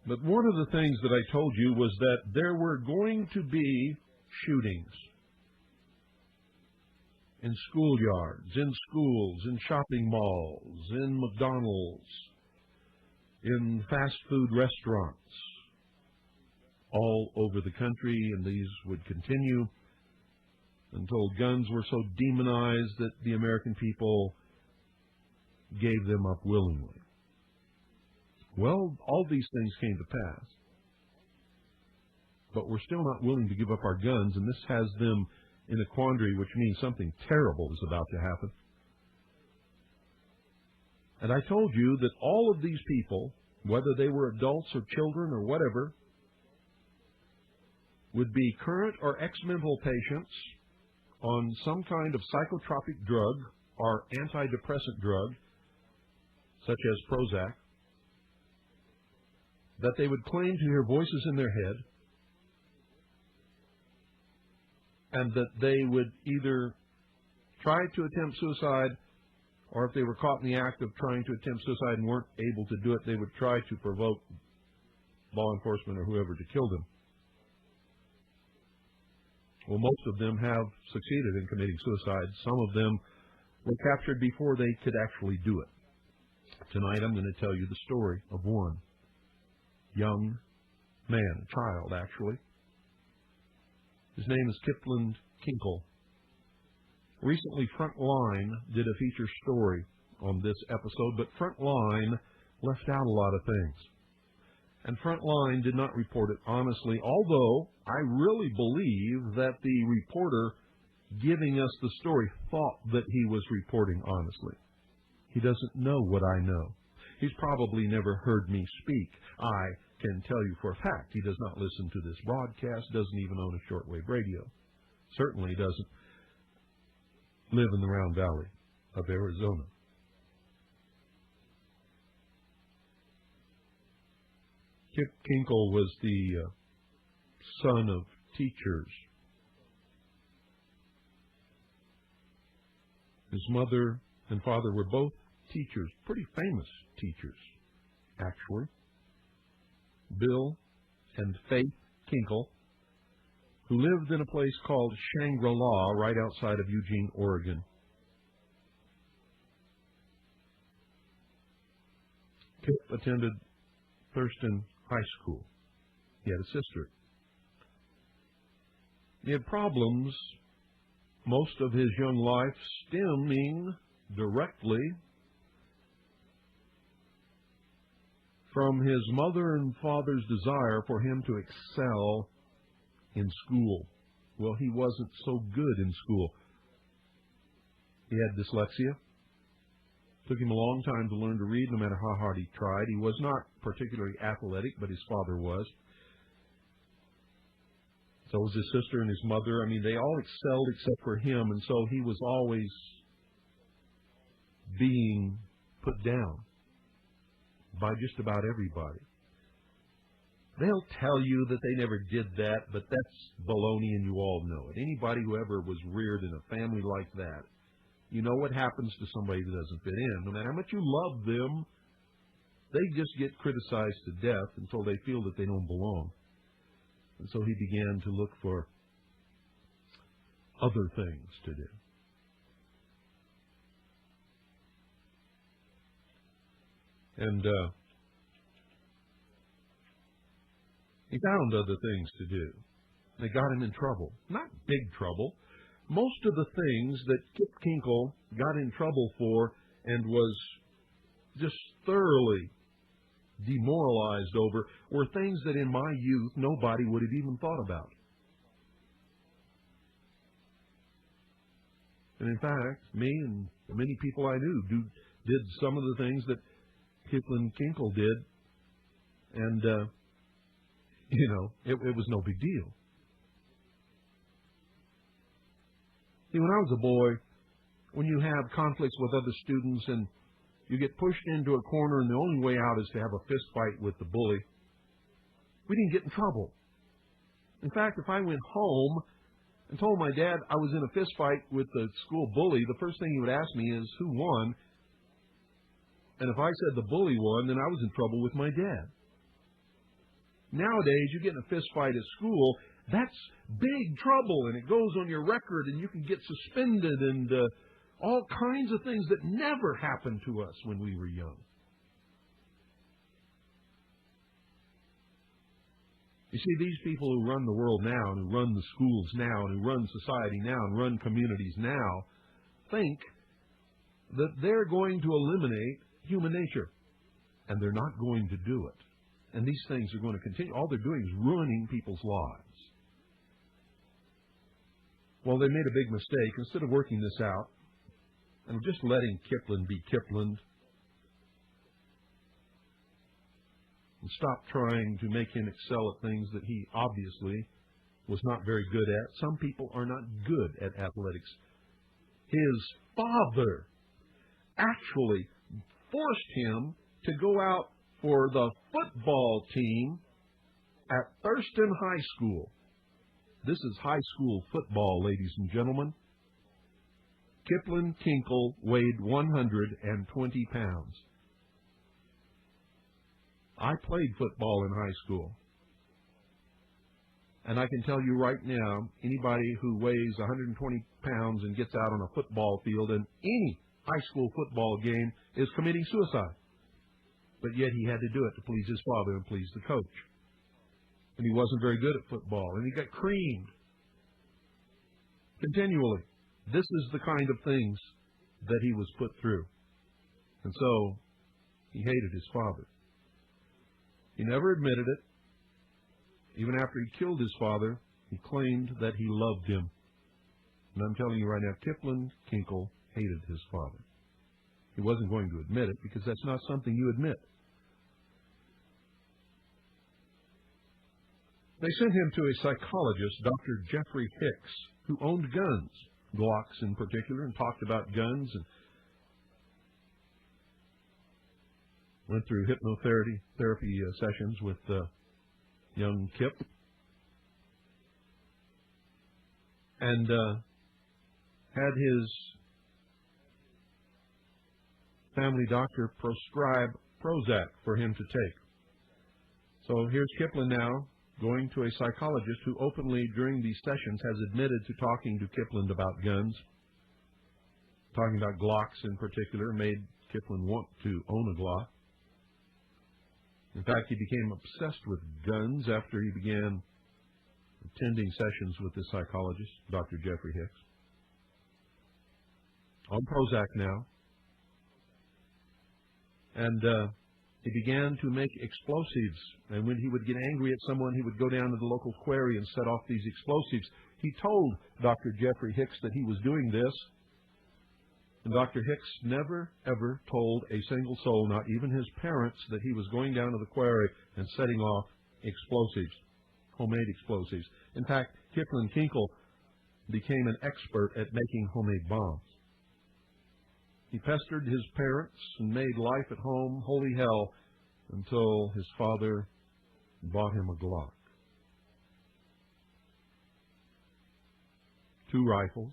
But one of the things that I told you was that there were going to be shootings in schoolyards, in schools, in shopping malls, in McDonald's, in fast food restaurants, all over the country, and these would continue until guns were so demonized that the American people gave them up willingly. Well, all these things came to pass. But we're still not willing to give up our guns, and this has them in a quandary, which means something terrible is about to happen. And I told you that all of these people, whether they were adults or children or whatever, would be current or ex-mental patients on some kind of psychotropic drug or antidepressant drug, such as Prozac, that they would claim to hear voices in their head, and that they would either try to attempt suicide, or if they were caught in the act of trying to attempt suicide and weren't able to do it, they would try to provoke law enforcement or whoever to kill them. Well, most of them have succeeded in committing suicide. Some of them were captured before they could actually do it. Tonight I'm going to tell you the story of one young man, a child actually. His name is Kipling Kinkle. Recently, Frontline did a feature story on this episode, but Frontline left out a lot of things. And Frontline did not report it honestly, although I really believe that the reporter giving us the story thought that he was reporting honestly. He doesn't know what I know. He's probably never heard me speak. I can tell you for a fact he does not listen to this broadcast, doesn't even own a shortwave radio. Certainly doesn't live in the Round Valley of Arizona. Kip Kinkle was the son of teachers. His mother and father were both teachers, pretty famous teachers, actually. Bill and Faith Kinkle, who lived in a place called Shangri-La right outside of Eugene, Oregon. Kip attended Thurston High School. He had a sister. He had problems most of his young life stemming directly from his mother and father's desire for him to excel in school. Well, he wasn't so good in school. He had dyslexia. Took him a long time to learn to read, no matter how hard he tried. He was not particularly athletic, but his father was. So was his sister and his mother. I mean, they all excelled except for him, and so he was always being put down by just about everybody. They'll tell you that they never did that, but that's baloney, and you all know it. Anybody who ever was reared in a family like that, you know what happens to somebody that doesn't fit in. No matter how much you love them, they just get criticized to death until they feel that they don't belong. And so he began to look for other things to do. And he found other things to do. They got him in trouble. Not big trouble. Most of the things that Kip Kinkle got in trouble for and was just thoroughly demoralized over were things that in my youth nobody would have even thought about. And in fact, me and many people I knew did some of the things that Kipling Kinkle did, and it was no big deal. See, when I was a boy, when you have conflicts with other students and you get pushed into a corner and the only way out is to have a fist fight with the bully, we didn't get in trouble. In fact, if I went home and told my dad I was in a fist fight with the school bully, the first thing he would ask me is, who won? And if I said the bully won, then I was in trouble with my dad. Nowadays, you get in a fist fight at school, that's big trouble, and it goes on your record, and you can get suspended, and all kinds of things that never happened to us when we were young. You see, these people who run the world now, and who run the schools now, and who run society now, and run communities now, think that they're going to eliminate human nature. And they're not going to do it. And these things are going to continue. All they're doing is ruining people's lives. Well, they made a big mistake. Instead of working this out and just letting Kipling be Kipling, and stop trying to make him excel at things that he obviously was not very good at. Some people are not good at athletics. His father actually forced him to go out for the football team at Thurston High School. This is high school football, ladies and gentlemen. Kipling Kinkle weighed 120 pounds. I played football in high school. And I can tell you right now, anybody who weighs 120 pounds and gets out on a football field in any high school football game is committing suicide. But yet he had to do it to please his father and please the coach. And he wasn't very good at football, and he got creamed continually. This is the kind of things that he was put through. And so he hated his father. He never admitted it. Even after he killed his father, he claimed that he loved him. And I'm telling you right now, Kipling Kinkle hated his father. He wasn't going to admit it because that's not something you admit. They sent him to a psychologist, Dr. Jeffrey Hicks, who owned guns, Glocks in particular, and talked about guns and went through hypnotherapy sessions with young Kip. And had his family doctor prescribe Prozac for him to take. So here's Kipling now, going to a psychologist who openly, during these sessions, has admitted to talking to Kipling about guns, talking about Glocks in particular, made Kipling want to own a Glock. In fact, he became obsessed with guns after he began attending sessions with this psychologist, Dr. Jeffrey Hicks. On Prozac now. And he began to make explosives. And when he would get angry at someone, he would go down to the local quarry and set off these explosives. He told Dr. Jeffrey Hicks that he was doing this. And Dr. Hicks never, ever told a single soul, not even his parents, that he was going down to the quarry and setting off explosives, homemade explosives. In fact, Kipling Kinkle became an expert at making homemade bombs. He pestered his parents and made life at home holy hell until his father bought him a Glock. 2 rifles.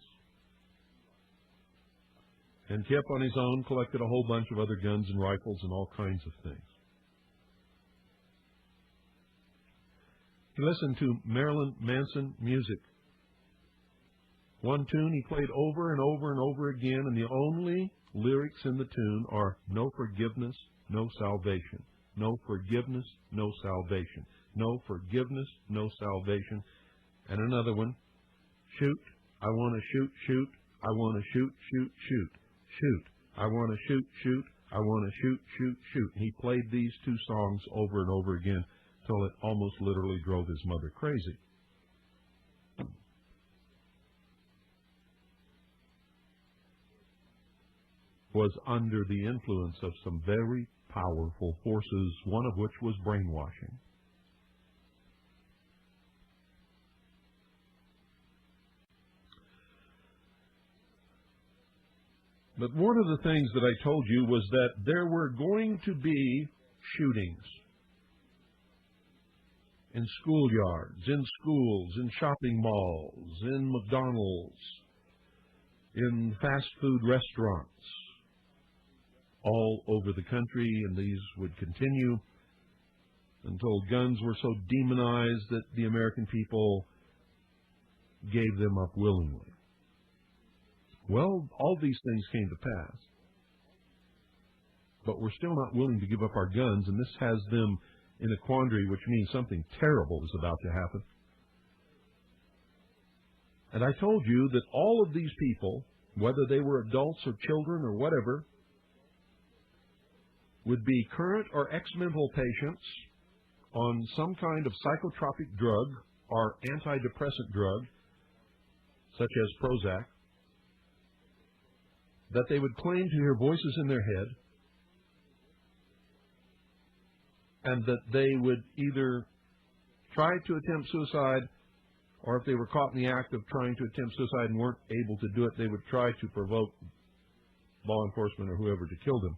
And Kip, on his own, collected a whole bunch of other guns and rifles and all kinds of things. He listened to Marilyn Manson music. One tune he played over and over and over again, and the only lyrics in the tune are no forgiveness, no salvation. No forgiveness, no salvation. No forgiveness, no salvation. And another one, shoot, I want to shoot, shoot, I want to shoot, shoot, shoot. Shoot, I want to shoot, shoot, I want to shoot, shoot, shoot. He played these 2 songs over and over again till it almost literally drove his mother crazy. Was under the influence of some very powerful forces, one of which was brainwashing. But one of the things that I told you was that there were going to be shootings in schoolyards, in schools, in shopping malls, in McDonald's, in fast food restaurants, all over the country, and these would continue and told guns were so demonized that the American people gave them up willingly. Well, all these things came to pass. But we're still not willing to give up our guns, and this has them in a quandary, which means something terrible is about to happen. And I told you that all of these people, whether they were adults or children or whatever, would be current or ex-mental patients on some kind of psychotropic drug or antidepressant drug, such as Prozac, that they would claim to hear voices in their head, and that they would either try to attempt suicide, or if they were caught in the act of trying to attempt suicide and weren't able to do it, they would try to provoke law enforcement or whoever to kill them.